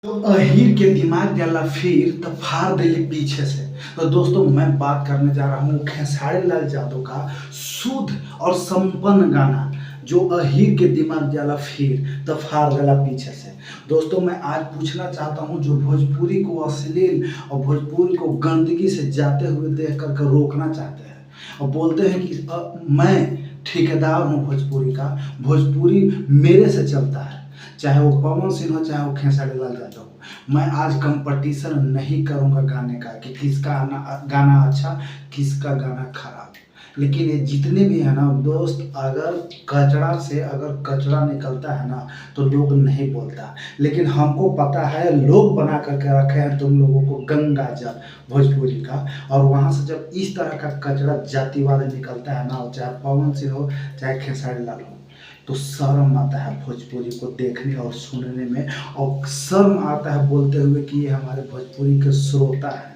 तो अहीर के दिमाग जाला फिर तो फाड़ देले पीछे से। तो दोस्तों मैं बात करने जा रहा हूँ खेसारी लाल यादव का शुद्ध और संपन्न गाना जो अहीर के दिमाग जाला फिर तो फाड़ देला पीछे से। दोस्तों मैं आज पूछना चाहता हूँ जो भोजपुरी को अश्लील और भोजपुरी को गंदगी से जाते हुए देख कर रोकना चाहते हैं और बोलते हैं कि मैं ठेकेदार हूँ भोजपुरी का, भोजपुरी मेरे से चलता है, चाहे वो पवन सिंह हो चाहे वो खेसारी लाल यादव हो। मैं आज कंपटीशन नहीं करूंगा गाने का कि किसका गाना अच्छा किसका गाना खराब, लेकिन ये जितने भी है ना दोस्त, अगर कचरा से अगर कचरा निकलता है ना तो लोग नहीं बोलता, लेकिन हमको पता है लोग बना करके रखे हैं तुम लोगों को गंगा जल भोजपुरी का। और वहाँ से जब इस तरह का कचरा जातिवाद निकलता है ना, चाहे पवन सिंह हो चाहे खेसारी लाल हो, तो शर्म आता है भोजपुरी को देखने और सुनने में, और शर्म आता है बोलते हुए कि ये हमारे भोजपुरी के श्रोता हैं।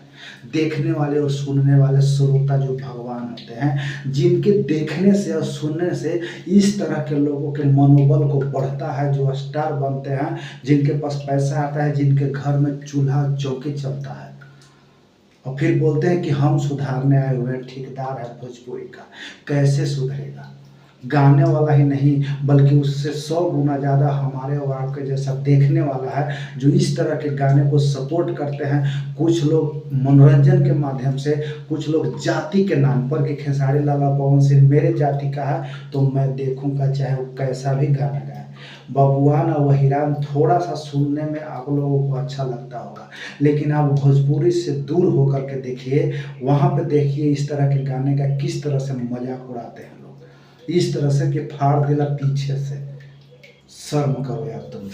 देखने वाले और सुनने वाले श्रोता जो भगवान होते हैं, जिनके देखने से और सुनने से इस तरह के लोगों के मनोबल को बढ़ता है, जो स्टार बनते हैं, जिनके पास पैसा आता है, जिनके घर में चूल्हा चौकी चलता है, और फिर बोलते हैं कि हम सुधारने आए हुए हैं, ठेकेदार है भोजपुरी का। कैसे सुधरेगा? गाने वाला ही नहीं बल्कि उससे 100 गुना ज़्यादा हमारे और आपके जैसा देखने वाला है जो इस तरह के गाने को सपोर्ट करते हैं। कुछ लोग मनोरंजन के माध्यम से, कुछ लोग जाति के नाम पर कि खेसारी लाल और पवन सिंह मेरे जाति का है तो मैं देखूंगा चाहे वो कैसा भी गाना गाए। बबुआन और वहीरान थोड़ा सा सुनने में आप लोगों को अच्छा लगता होगा, लेकिन आप भोजपुरी से दूर होकर के देखिए, वहाँ पे देखिए इस तरह के गाने का किस तरह से मजाक उड़ाते हैं लोग, इस तरह से कि फाड़ देला पीछे से। शर्म करो यार तुम।